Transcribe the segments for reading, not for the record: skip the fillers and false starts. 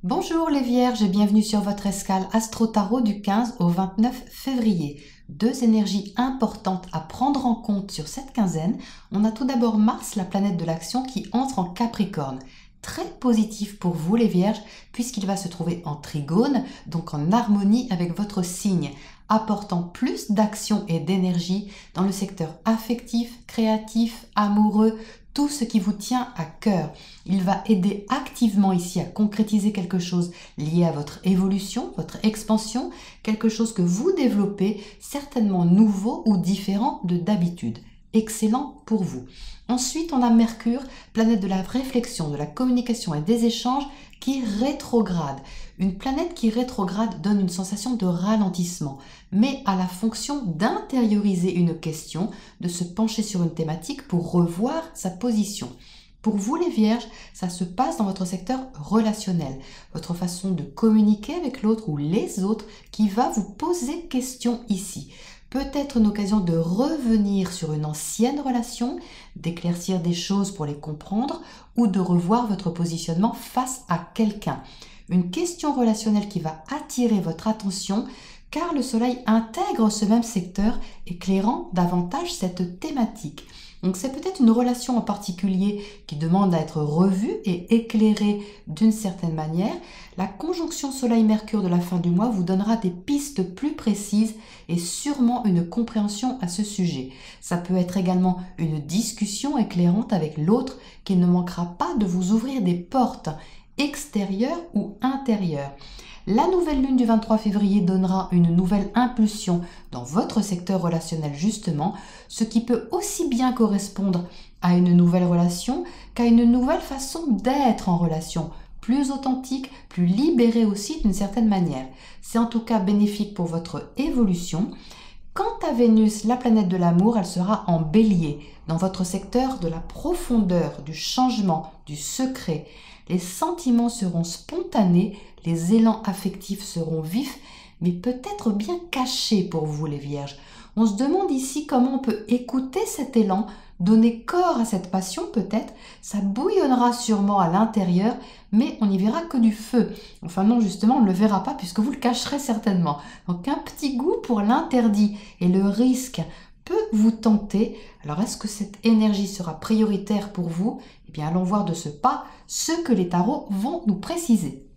Bonjour les Vierges et bienvenue sur votre escale Astro Tarot du 15 au 29 février. Deux énergies importantes à prendre en compte sur cette quinzaine. On a tout d'abord Mars, la planète de l'action, qui entre en Capricorne. Très positif pour vous les Vierges, puisqu'il va se trouver en trigone, donc en harmonie avec votre signe, apportant plus d'action et d'énergie dans le secteur affectif, créatif, amoureux, tout ce qui vous tient à cœur. Il va aider activement ici à concrétiser quelque chose lié à votre évolution, votre expansion, quelque chose que vous développez, certainement nouveau ou différent de d'habitude. Excellent pour vous. Ensuite, on a Mercure, planète de la réflexion, de la communication et des échanges, qui rétrograde. Une planète qui rétrograde donne une sensation de ralentissement, mais a la fonction d'intérioriser une question, de se pencher sur une thématique pour revoir sa position. Pour vous les Vierges, ça se passe dans votre secteur relationnel, votre façon de communiquer avec l'autre ou les autres qui va vous poser question ici. Peut-être une occasion de revenir sur une ancienne relation, d'éclaircir des choses pour les comprendre ou de revoir votre positionnement face à quelqu'un. Une question relationnelle qui va attirer votre attention car le soleil intègre ce même secteur, éclairant davantage cette thématique. Donc c'est peut-être une relation en particulier qui demande à être revue et éclairée d'une certaine manière. La conjonction Soleil-Mercure de la fin du mois vous donnera des pistes plus précises et sûrement une compréhension à ce sujet. Ça peut être également une discussion éclairante avec l'autre qui ne manquera pas de vous ouvrir des portes extérieures ou intérieures. La nouvelle lune du 23 février donnera une nouvelle impulsion dans votre secteur relationnel justement, ce qui peut aussi bien correspondre à une nouvelle relation qu'à une nouvelle façon d'être en relation, plus authentique, plus libérée aussi d'une certaine manière. C'est en tout cas bénéfique pour votre évolution. Quant à Vénus, la planète de l'amour, elle sera en bélier, dans votre secteur de la profondeur, du changement, du secret. Les sentiments seront spontanés, les élans affectifs seront vifs, mais peut-être bien cachés pour vous les Vierges. On se demande ici comment on peut écouter cet élan, donner corps à cette passion peut-être. Ça bouillonnera sûrement à l'intérieur, mais on n'y verra que du feu. Enfin non, justement, on ne le verra pas puisque vous le cacherez certainement. Donc un petit goût pour l'interdit et le risque peut vous tenter. Alors est-ce que cette énergie sera prioritaire pour vous? Eh bien allons voir de ce pas ce que les tarots vont nous préciser.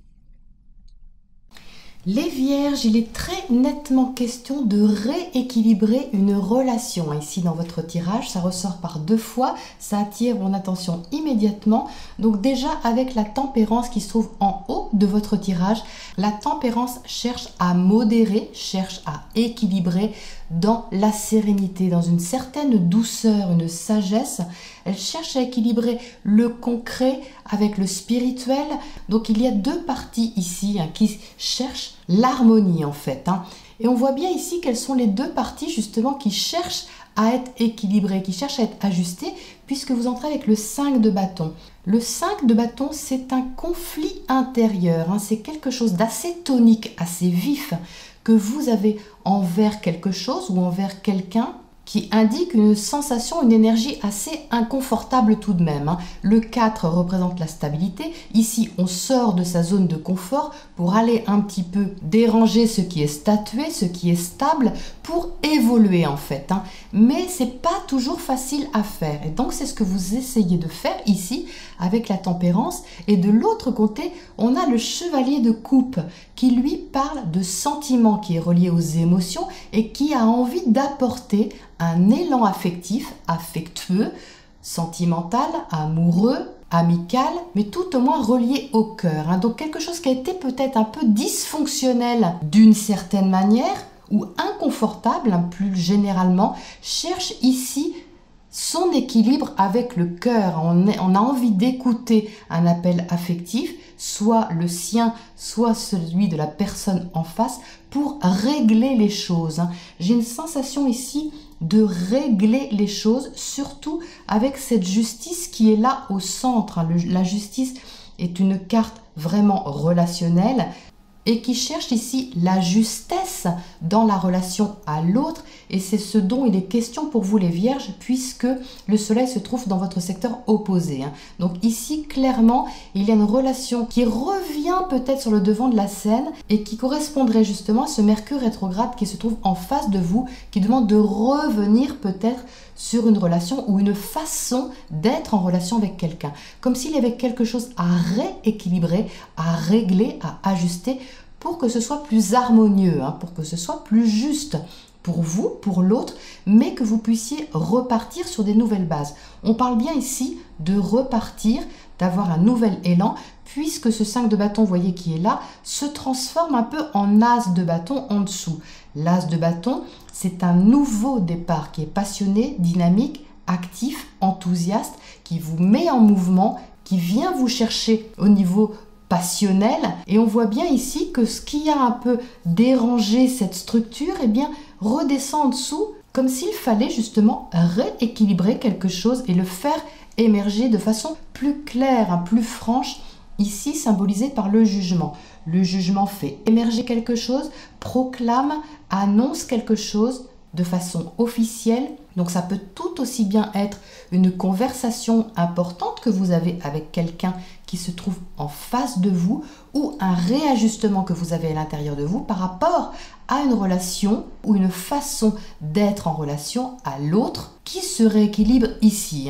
Les Vierges, il est très nettement question de rééquilibrer une relation. Ici dans votre tirage, ça ressort par deux fois, ça attire mon attention immédiatement. Donc déjà avec la tempérance qui se trouve en haut de votre tirage, la tempérance cherche à modérer, cherche à équilibrer dans la sérénité, dans une certaine douceur, une sagesse. Elle cherche à équilibrer le concret avec le spirituel. Donc il y a deux parties ici qui cherchent l'harmonie en fait. Et on voit bien ici quelles sont les deux parties justement qui cherchent à être équilibrées, qui cherchent à être ajustées, puisque vous entrez avec le 5 de bâton. Le 5 de bâton, c'est un conflit intérieur. C'est quelque chose d'assez tonique, assez vif, que vous avez envers quelque chose ou envers quelqu'un, qui indique une sensation, une énergie assez inconfortable tout de même. Le 4 représente la stabilité. Ici, on sort de sa zone de confort pour aller un petit peu déranger ce qui est statué, ce qui est stable, pour évoluer en fait. Mais c'est pas toujours facile à faire. Et donc, c'est ce que vous essayez de faire ici avec la tempérance. Et de l'autre côté, on a le chevalier de coupe qui lui parle de sentiment, qui est relié aux émotions et qui a envie d'apporter un élan affectif, affectueux, sentimental, amoureux, amical, mais tout au moins relié au cœur. Donc quelque chose qui a été peut-être un peu dysfonctionnel d'une certaine manière ou inconfortable, plus généralement, cherche ici son équilibre avec le cœur. On a envie d'écouter un appel affectif, soit le sien, soit celui de la personne en face, pour régler les choses. J'ai une sensation ici de régler les choses, surtout avec cette justice qui est là au centre. La justice est une carte vraiment relationnelle. et qui cherche ici la justesse dans la relation à l'autre. Et c'est ce dont il est question pour vous les Vierges, puisque le soleil se trouve dans votre secteur opposé. Donc ici, clairement, il y a une relation qui revient peut-être sur le devant de la scène et qui correspondrait justement à ce Mercure rétrograde qui se trouve en face de vous, qui demande de revenir peut-être sur une relation ou une façon d'être en relation avec quelqu'un. Comme s'il y avait quelque chose à rééquilibrer, à régler, à ajuster pour que ce soit plus harmonieux, pour que ce soit plus juste pour vous, pour l'autre, mais que vous puissiez repartir sur des nouvelles bases. On parle bien ici de repartir, d'avoir un nouvel élan, puisque ce 5 de bâton, vous voyez qui est là, se transforme un peu en as de bâton en dessous. L'as de bâton, c'est un nouveau départ qui est passionné, dynamique, actif, enthousiaste, qui vous met en mouvement, qui vient vous chercher au niveau passionnel. Et on voit bien ici que ce qui a un peu dérangé cette structure, eh bien, redescend en dessous, comme s'il fallait justement rééquilibrer quelque chose et le faire émerger de façon plus claire, plus franche, ici symbolisé par le jugement. Le jugement fait émerger quelque chose, proclame, annonce quelque chose de façon officielle. Donc ça peut tout aussi bien être une conversation importante que vous avez avec quelqu'un qui se trouve en face de vous ou un réajustement que vous avez à l'intérieur de vous par rapport à une relation ou une façon d'être en relation à l'autre qui se rééquilibre ici.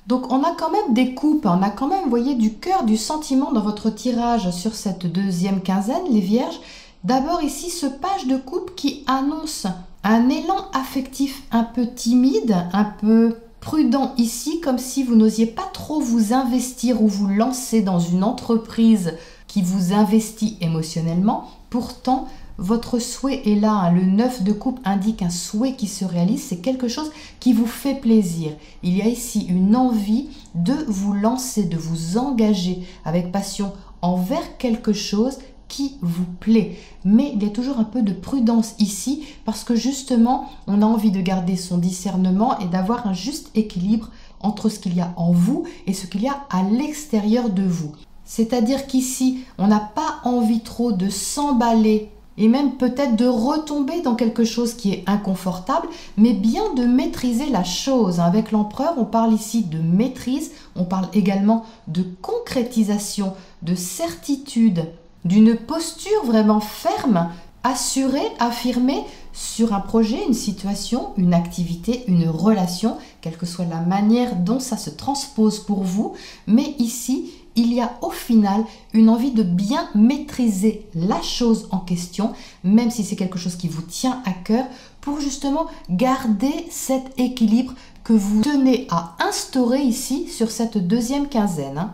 Donc on a quand même des coupes, on a quand même, vous voyez, du cœur, du sentiment dans votre tirage sur cette deuxième quinzaine, les Vierges. D'abord ici, ce page de coupe qui annonce un élan affectif un peu timide, un peu prudent ici, comme si vous n'osiez pas trop vous investir ou vous lancer dans une entreprise qui vous investit émotionnellement. Pourtant, votre souhait est là. Le 9 de coupe indique un souhait qui se réalise. C'est quelque chose qui vous fait plaisir. Il y a ici une envie de vous lancer, de vous engager avec passion envers quelque chose qui vous plaît. Mais il y a toujours un peu de prudence ici parce que justement, on a envie de garder son discernement et d'avoir un juste équilibre entre ce qu'il y a en vous et ce qu'il y a à l'extérieur de vous. C'est-à-dire qu'ici, on n'a pas envie trop de s'emballer et même peut-être de retomber dans quelque chose qui est inconfortable, mais bien de maîtriser la chose. Avec l'empereur, on parle ici de maîtrise, on parle également de concrétisation, de certitude, d'une posture vraiment ferme, assurée, affirmée sur un projet, une situation, une activité, une relation, quelle que soit la manière dont ça se transpose pour vous. Mais ici, il y a au final une envie de bien maîtriser la chose en question, même si c'est quelque chose qui vous tient à cœur, pour justement garder cet équilibre que vous tenez à instaurer ici sur cette deuxième quinzaine.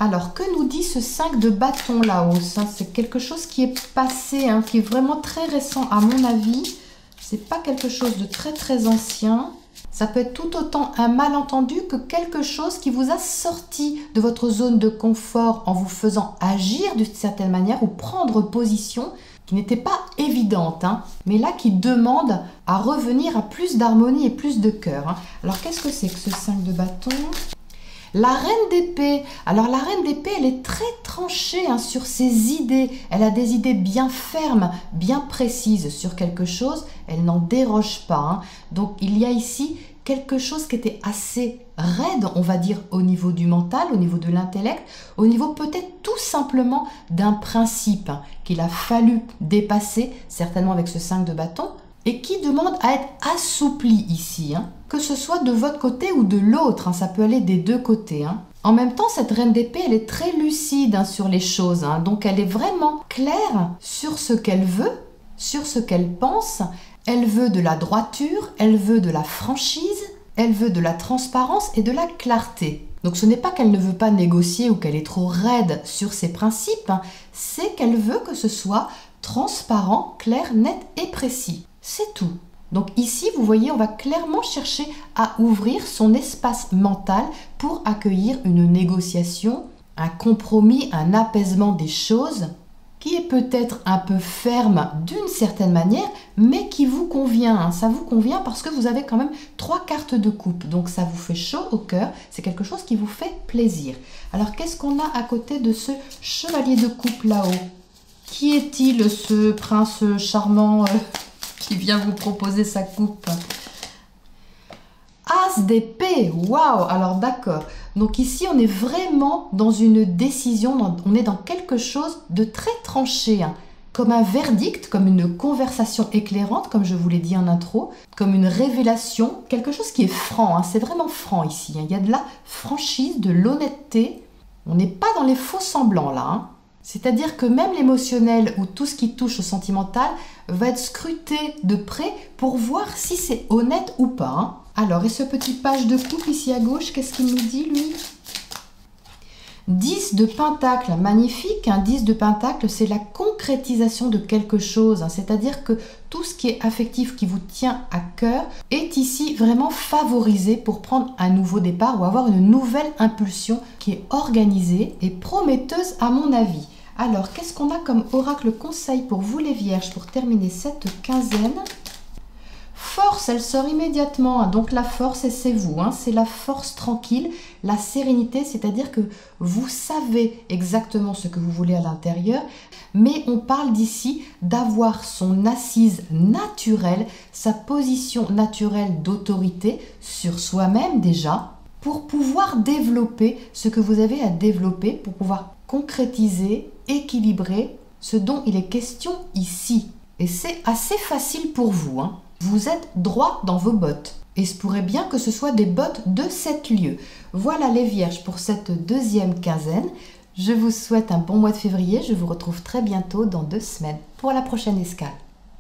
Alors, que nous dit ce 5 de bâton là-haut? C'est quelque chose qui est passé, qui est vraiment très récent à mon avis. C'est pas quelque chose de très très ancien. Ça peut être tout autant un malentendu que quelque chose qui vous a sorti de votre zone de confort en vous faisant agir d'une certaine manière ou prendre position qui n'était pas évidente, mais là qui demande à revenir à plus d'harmonie et plus de cœur. Alors, qu'est-ce que c'est que ce 5 de bâton? La reine d'épée. Alors la reine d'épée, elle est très tranchée sur ses idées. Elle a des idées bien fermes, bien précises sur quelque chose. Elle n'en déroge pas. Donc il y a ici quelque chose qui était assez raide, on va dire, au niveau du mental, au niveau de l'intellect, au niveau peut-être tout simplement d'un principe qu'il a fallu dépasser, certainement avec ce 5 de bâton, et qui demande à être assoupli ici, que ce soit de votre côté ou de l'autre, ça peut aller des deux côtés. En même temps, cette reine d'épée, elle est très lucide sur les choses, donc elle est vraiment claire sur ce qu'elle veut, sur ce qu'elle pense. Elle veut de la droiture, elle veut de la franchise, elle veut de la transparence et de la clarté. Donc ce n'est pas qu'elle ne veut pas négocier ou qu'elle est trop raide sur ses principes, c'est qu'elle veut que ce soit transparent, clair, net et précis. C'est tout. Donc ici, vous voyez, on va clairement chercher à ouvrir son espace mental pour accueillir une négociation, un compromis, un apaisement des choses qui est peut-être un peu ferme d'une certaine manière, mais qui vous convient. Ça vous convient parce que vous avez quand même 3 cartes de coupe. Donc ça vous fait chaud au cœur, c'est quelque chose qui vous fait plaisir. Alors qu'est-ce qu'on a à côté de ce chevalier de coupe là-haut? Qui est-il, ce prince charmant qui vient vous proposer sa coupe? As d'épée, waouh! Alors d'accord, donc ici on est vraiment dans une décision, on est dans quelque chose de très tranché, hein, comme un verdict, comme une conversation éclairante, comme je vous l'ai dit en intro, comme une révélation, quelque chose qui est franc, hein, c'est vraiment franc ici, hein, il y a de la franchise, de l'honnêteté, on n'est pas dans les faux semblants là, hein. C'est-à-dire que même l'émotionnel ou tout ce qui touche au sentimental va être scruté de près pour voir si c'est honnête ou pas, hein. Alors, et ce petit page de coupe ici à gauche, qu'est-ce qu'il nous dit, lui? 10 de pentacle, magnifique, un 10 de pentacle, c'est la concrétisation de quelque chose, hein, c'est-à-dire que tout ce qui est affectif, qui vous tient à cœur, est ici vraiment favorisé pour prendre un nouveau départ ou avoir une nouvelle impulsion qui est organisée et prometteuse à mon avis. Alors, qu'est-ce qu'on a comme oracle conseil pour vous les vierges pour terminer cette quinzaine? Force, elle sort immédiatement, hein. Donc la force, c'est vous, hein. C'est la force tranquille, la sérénité, c'est-à-dire que vous savez exactement ce que vous voulez à l'intérieur, mais on parle d'ici d'avoir son assise naturelle, sa position naturelle d'autorité sur soi-même déjà, pour pouvoir développer ce que vous avez à développer, pour pouvoir concrétiser, équilibrer ce dont il est question ici. Et c'est assez facile pour vous, hein. Vous êtes droit dans vos bottes. Et ce pourrait bien que ce soit des bottes de 7 lieux. Voilà les vierges pour cette deuxième quinzaine. Je vous souhaite un bon mois de février. Je vous retrouve très bientôt dans 2 semaines pour la prochaine escale.